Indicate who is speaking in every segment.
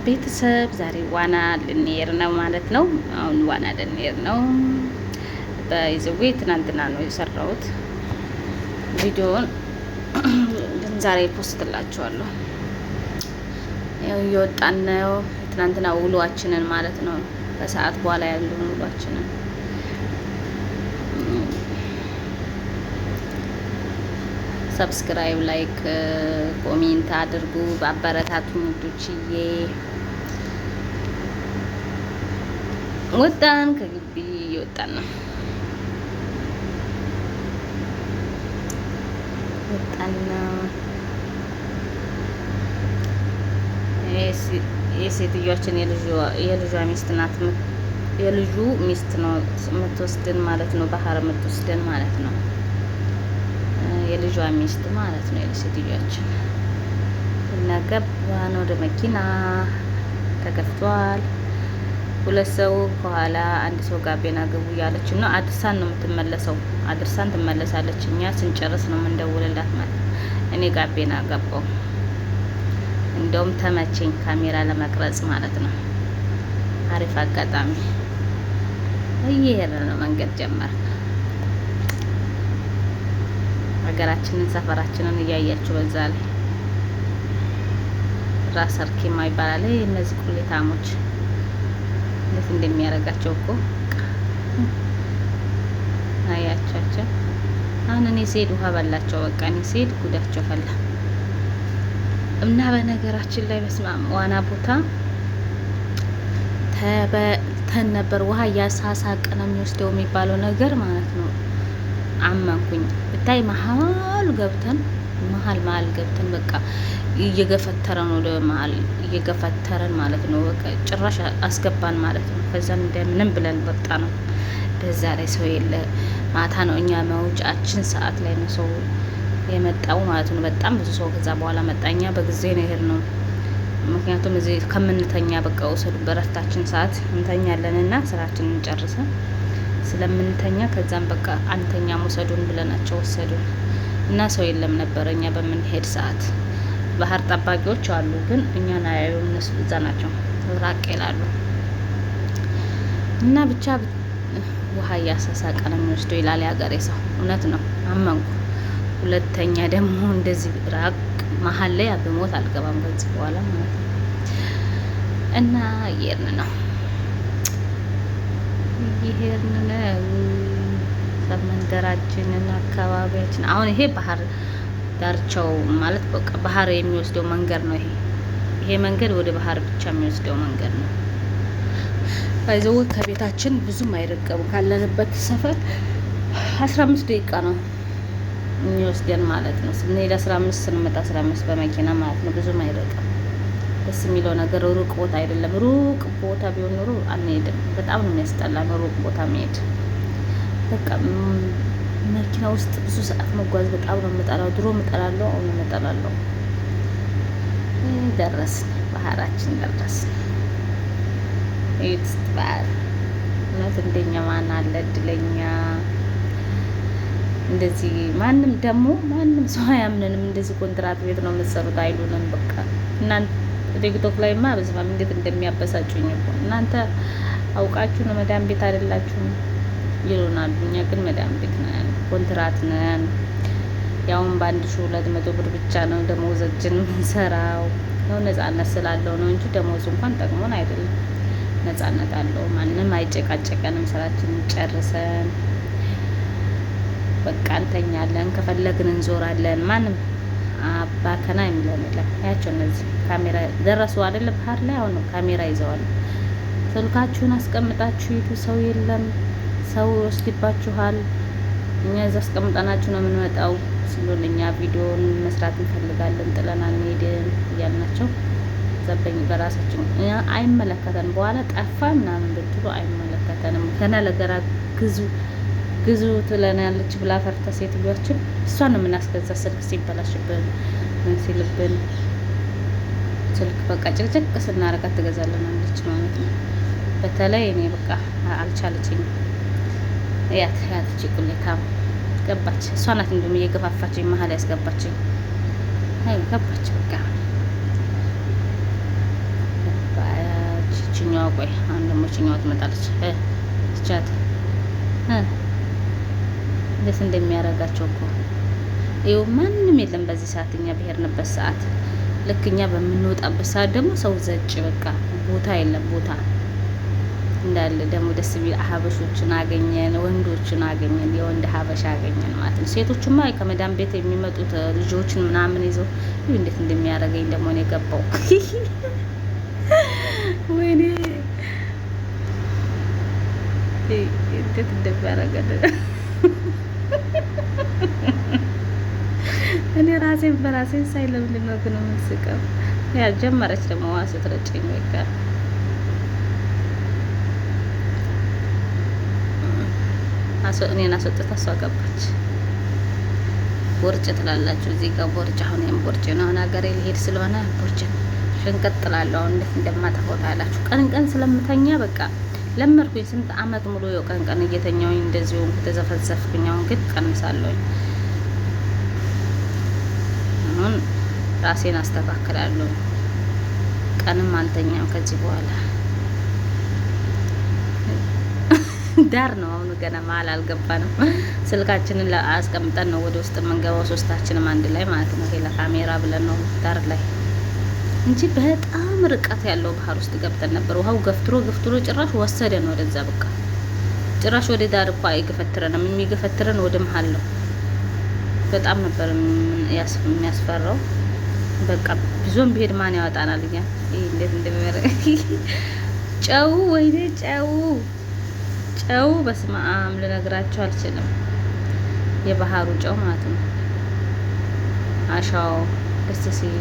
Speaker 1: ቤተሰብ ዛሬ ዋና ልንሄድ ነው ማለት ነው። አሁን ዋና ልንሄድ ነው። በይዘዌ ትናንትና ነው የሰራሁት ቪዲዮውን ግን ዛሬ ፖስትላችኋለሁ። ያው እየወጣን ነው። ትናንትና ውሏችንን ማለት ነው። ከሰዓት በኋላ ያለውን ውሏችንን ሰብስክራይብ፣ ላይክ፣ ኮሜንት አድርጉ። በአበረታቱ ሙዱችዬ ወጣን። ከግቢ እየወጣን ነው። ወጣን ነው። የሴትዮችን የልጇ ሚስት ናት። የልጁ ሚስት ነው የምትወስድን ማለት ነው። ባህር የምትወስድን ማለት ነው። የልጇ ሚስት ማለት ነው። የሴትዮችን እና ገባን ወደ መኪና ተከፍቷል። ሁለት ሰው ከኋላ አንድ ሰው ጋቤና ግቡ እያለች ነው። አድርሳን ነው የምትመለሰው። አድርሳን ትመለሳለች። እኛ ስንጨርስ ነው የምንደውልላት ማለት ነው። እኔ ጋቤና ገባው። እንደውም ተመቸኝ ካሜራ ለመቅረጽ ማለት ነው። አሪፍ አጋጣሚ እየሄድን ነው። መንገድ ጀመር። ሀገራችንን ሰፈራችንን እያያችሁ በዛ ላይ ራስ አርኬማ ይባላል። እነዚህ ቁሌታሞች እንዴት እንደሚያደርጋቸው እኮ አያቻቸው። አሁን እኔ ስሄድ ውሃ በላቸው። በቃ እኔ ስሄድ ጉዳቸው ፈላ እና በነገራችን ላይ በስማም ዋና ቦታ ተን ነበር። ውሃ እያሳሳቀ ነው የሚወስደው የሚባለው ነገር ማለት ነው። አመንኩኝ ብታይ መሀል ገብተን በቃ እየገፈተረን ወደ መሀል እየገፈተረን ማለት ነው። በቃ ጭራሽ አስገባን ማለት ነው። ከዛም እንደምንም ብለን ወጣ ነው። በዛ ላይ ሰው የለ። ማታ ነው እኛ መውጫችን ሰዓት ላይ ነው ሰው የመጣው ማለት ነው። በጣም ብዙ ሰው ከዛ በኋላ መጣኛ። በጊዜ ነው የሄድነው። ምክንያቱም እዚህ ከምንተኛ በቃ ወሰዱ። በረፍታችን ሰዓት እንተኛለንና ስራችንን ጨርሰን ስለምንተኛ ከዛም በቃ አንተኛ ወሰዱን ብለናቸው ወሰዱን እና ሰው የለም ነበረ። እኛ በምንሄድ ሰዓት ባህር ጠባቂዎች አሉ፣ ግን እኛን አያዩም። እነሱ እዛ ናቸው፣ ራቅ ይላሉ። እና ብቻ ውሃ እያሳሳቀ ነው የሚወስደው ይላል የሀገሬ ሰው። እውነት ነው፣ አመንኩ። ሁለተኛ ደግሞ እንደዚህ ራቅ መሀል ላይ በሞት አልገባም ከዚህ በኋላ ማለት ነው። እና እየሄድን ነው መንደራችንን አካባቢያችን። አሁን ይሄ ባህር ዳርቻው ማለት በቃ ባህር የሚወስደው መንገድ ነው። ይሄ መንገድ ወደ ባህር ብቻ የሚወስደው መንገድ ነው። ባይዘው ከቤታችን ብዙም አይረቀም። ካለንበት ሰፈር 15 ደቂቃ ነው የሚወስደን ማለት ነው። ስንሄድ 15 ስንመጣ 15 በመኪና ማለት ነው። ብዙም አይረቀም። ደስ የሚለው ነገር ሩቅ ቦታ አይደለም። ሩቅ ቦታ ቢሆን ኖሮ አንሄድም። በጣም ነው የሚያስጠላ ነው ሩቅ ቦታ መሄድ። በቃ መኪና ውስጥ ብዙ ሰዓት መጓዝ በጣም ነው የምጠላው። ድሮ እጠላለሁ፣ አሁን እጠላለሁ። ደረስን፣ ባህራችን ደረስን። ይስጥ ባህር እውነት እንደኛ ማን አለ እድለኛ። እንደዚህ ማንም ሰው አያምነንም። እንደዚህ ኮንትራት ቤት ነው የምትሰሩት አይሉንም። በቃ እናንተ ቲክቶክ ላይማ በስማም እንዴት እንደሚያበሳጩኝ እኮ እናንተ አውቃችሁ ነው መዳም ቤት አይደላችሁም ይሉናል። እኛ ግን መዳም ቤት ነን፣ ኮንትራት ነን። ያውን በ1200 ብር ብቻ ነው ደሞዛችን የምንሰራው። ያው ነፃነት ስላለው ነው እንጂ ደሞዙ እንኳን ጠቅሞን አይደለም። ነፃነት አለው። ማንም አይጨቃጨቀንም። ስራችንን ጨርሰን በቃ እንተኛለን። ከፈለግን እንዞራለን። ማንም አባከና የሚለን የለም። ያቸው እነዚህ ካሜራ ደረሱ አይደለ? ባህር ላይ አሁን ነው ካሜራ ይዘዋል። ስልካችሁን አስቀምጣችሁ ሂዱ፣ ሰው የለም፣ ሰው ይወስድባችኋል። እኛ እዛ አስቀምጠናችሁ ነው የምንመጣው ሲሉን እኛ ቪዲዮን መስራት እንፈልጋለን ጥለን አንሄድም እያልናቸው ዘበኝ በራሳችን አይመለከተንም። በኋላ ጠፋ ምናምን ብትሉ አይመለከተንም። ገና ለገራ ግዙ ትለናለች ብላ ፈርታ ሴትዮችን እሷን ነው የምናስገዛ። ስልክ ሲበላሽብን ምን ሲልብን ስልክ በቃ ጭቅጭቅ ስናረጋት ትገዛልናለች ማለት ነው። በተለይ እኔ በቃ አልቻለችኝም። ያት ጭቁሌታ ገባች። እሷ ናት እንደውም እየገፋፋችኝ መሀል ያስገባችኝ። ገባች በቃ ቆይ አሁን ደግሞ ችኛዋ ትመጣለች። ቻት እንዴት እንደሚያደርጋቸው እኮ ይኸው ማንም የለም በዚህ ሰዓት እኛ ብሄርንበት ሰዓት ልክ እኛ በምንወጣበት ሰዓት ደግሞ ሰው ዘጭ በቃ ቦታ የለም ቦታ እንዳለ ደግሞ ደስ ቢል ሀበሾችን አገኘን፣ ወንዶችን አገኘን፣ የወንድ ሀበሻ አገኘን ማለት ነው። ሴቶችማ ከመዳም ቤት የሚመጡት ልጆችን ምናምን ይዘው እንዴት እንደሚያደርገኝ ደግሞ ነው የገባው። ወይኔ እንዴት እንደሚያደርገን እኔ ራሴን በራሴን ሳይ ለምንድን ነው ግን የምስቀው? ያ ጀመረች ደግሞ ውሃ ስትረጨኝ በቃ እኔን አስወጥታ እሷ ገባች። ቦርጭ ትላላችሁ እዚህ ጋር ቦርጭ። አሁን ይሄን ቦርጭ ነው አሁን ሀገሬ ሊሄድ ስለሆነ ቦርጭ ሽንቅጥ እላለሁ። አሁን እንዴት እንደማጠፋው ታያላችሁ። ቀን ቀን ስለምተኛ በቃ ለመድኩኝ። ስንት አመት ሙሉ የው ቀን ቀን እየተኛውኝ እንደዚሁ ተዘፈዘፍኩኝ። አሁን ግን ቀንሳለሁኝ። አሁን ራሴን አስተካክላለሁ። ቀንም አልተኛም ከዚህ በኋላ። ዳር ነው አሁን ገና መሀል አልገባንም። ስልካችንን አስቀምጠን ነው ወደ ውስጥ የምንገባው ሶስታችንም አንድ ላይ ማለት ነው። ሌላ ካሜራ ብለን ነው ዳር ላይ እንጂ በጣም ርቀት ያለው ባህር ውስጥ ገብተን ነበር። ውሃው ገፍትሮ ጭራሽ ወሰደን ወደዛ። በቃ ጭራሽ ወደ ዳር እኮ አይገፈትረንም፣ የሚገፈትረን ወደ መሀል ነው። በጣም ነበር የሚያስፈራው። በቃ ብዙም ቢሄድ ማን ያወጣናል? እኛ ይሄ እንዴት እንደሚያደርግ ጨው ወይኔ ጨው በስመ አብ ልነግራቸው አልችልም። የባህሩ ጨው ማለት ነው። አሻው ደስ ሲል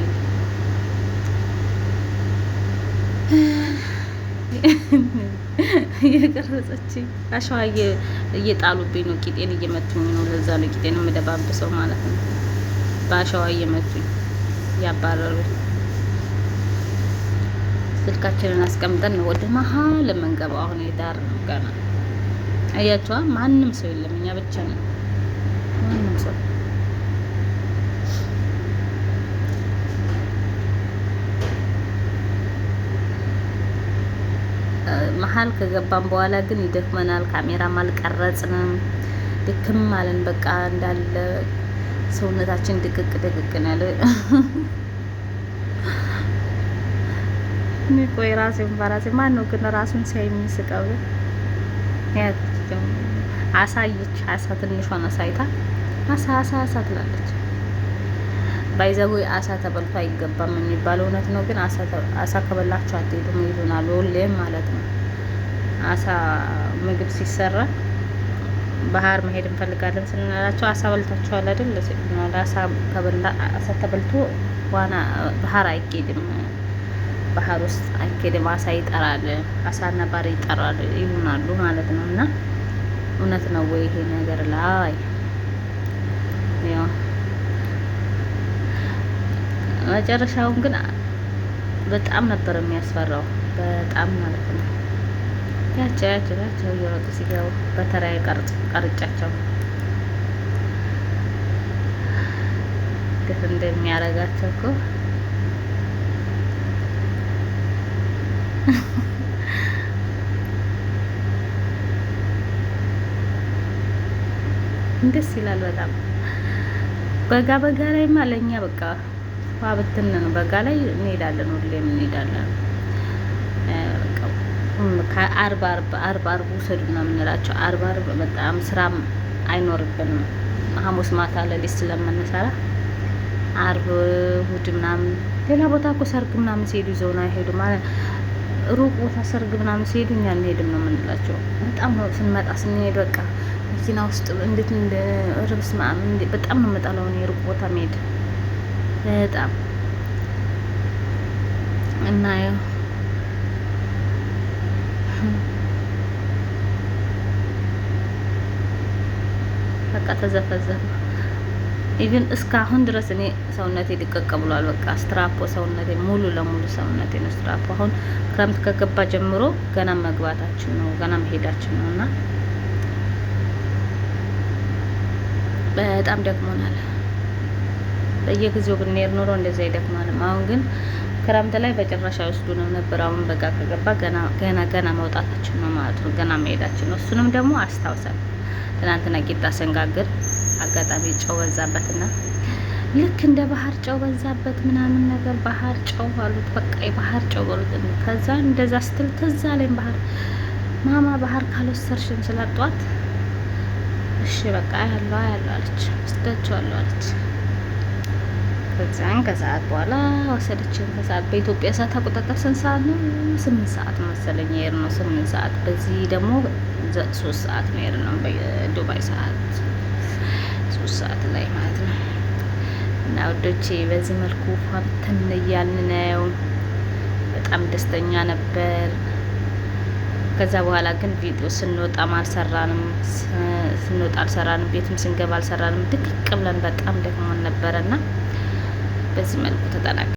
Speaker 1: እየቀረጸች አሸዋ እየጣሉብኝ ነው። ቂጤን እየመቱኝ ነው። ለዛ ነው ቂጤን የምደባብሰው ማለት ነው። በአሸዋ እየመቱኝ ያባረሩኝ። ስልካችንን አስቀምጠን ነው ወደ መሀል የምንገባው። አሁን የዳር ነው ገና አያችዋ። ማንም ሰው የለም፣ እኛ ብቻ ነን። ማንም ሰው መሀል ከገባን በኋላ ግን ይደክመናል። ካሜራም አልቀረጽንም፣ ድክም አለን። በቃ እንዳለ ሰውነታችን ድቅቅ ነው ያለ። እኔ ቆይ ራሴን በራሴ ማን ነው ግን ራሱን ሲያይ የሚስቀው? አሳየች አሳ ትንሿን አሳይታ አሳ ትላለች። ባይዘው አሳ ተበልቶ አይገባም የሚባለው እውነት ነው። ግን አሳ ከበላችሁ አትሄዱም ይሉናል ሁሌም ማለት ነው። አሳ ምግብ ሲሰራ ባህር መሄድ እንፈልጋለን ስንላቸው አሳ በልታችኋል አይደል? አሳ ተበልቶ ዋና ባህር አይኬድም፣ ባህር ውስጥ አይኬድም። አሳ ይጠራል፣ አሳና ባሪ ይጠራል ይሉናሉ ማለት ነው። እና እውነት ነው ወይ ይሄ ነገር ላይ ያው መጨረሻውን ግን በጣም ነበር የሚያስፈራው። በጣም ማለት ነው። ያቸው እየሮጡ ሲገቡ በተራዬ ቀርጫቸው ግፍ እንደሚያደርጋቸው እኮ ደስ ይላል በጣም። በጋ ላይማ ለእኛ በቃ ዋብትን ነው። በጋ ላይ እንሄዳለን፣ ሁሌም እንሄዳለን። ከአርብ ውሰዱና የምንላቸው አርብ በጣም ስራም አይኖርብንም። ሐሙስ ማታ ለሊት ስለምንሰራ አርብ እሑድ ምናምን ሌላ ቦታ እኮ ሰርግ ምናምን ሲሄዱ ይዘውና አይሄዱ ማለት ሩቅ ቦታ ሰርግ ምናምን ሲሄዱ እኛ እንሄድም ነው የምንላቸው። በጣም ነው ስንመጣ ስንሄድ በቃ መኪና ውስጥ እንዴት እንደ ርብስ ምናምን በጣም ነው የምጠላው እኔ ሩቅ ቦታ መሄድ በጣም እና ያው በቃ ተዘፈዘፈ። ኢቭን እስካሁን ድረስ እኔ ሰውነቴ ድቅቅ ብሏል። በቃ ስትራፖ ሰውነቴ ሙሉ ለሙሉ ሰውነቴ ነው ስትራፖ። አሁን ክረምት ከገባ ጀምሮ ገና መግባታችን ነው፣ ገና መሄዳችን ነው እና በጣም ደክሞናል። በየጊዜው ብንሄድ ኖሮ እንደዛ ይደክማልም። አሁን ግን ክረምት ላይ በጭራሽ አይወስዱንም ነበር። አሁን በጋ ከገባ ገና መውጣታችን ነው ማለት ነው። ገና መሄዳችን ነው። እሱንም ደግሞ አስታውሰን ትናንትና ቂጣ ስንጋግር አጋጣሚ ጨው በዛበትና ልክ እንደ ባህር ጨው በዛበት ምናምን ነገር ባህር ጨው አሉት። በቃ የባህር ጨው በሉት። ከዛ እንደዛ ስትል ትዝ አለኝ ባህር ማማ ባህር ካልወሰድሽን ስላጧት እሺ በቃ ያለው አለች። ወስዳቸዋለሁ አለች። ከዛን ከሰዓት በኋላ ወሰደችን። ከሰዓት በኢትዮጵያ ሰዓት አቆጣጠር ስንት ሰዓት ነው? 8 ሰዓት መሰለኝ የሄድ ነው። 8 ሰዓት በዚህ ደግሞ 3 ሰዓት ነው የሄድ ነው። በዱባይ ሰዓት 3 ሰዓት ላይ ማለት ነው። እና ወዶቼ በዚህ መልኩ ፋብተን እያልን ነው። በጣም ደስተኛ ነበር። ከዛ በኋላ ግን ቪዲዮ ስንወጣም አልሰራንም፣ ቤትም ስንገባ አልሰራንም። ድቅቅ ብለን በጣም ደክሞን ነበረና በዚህ መልኩ ተጠናቀቀ።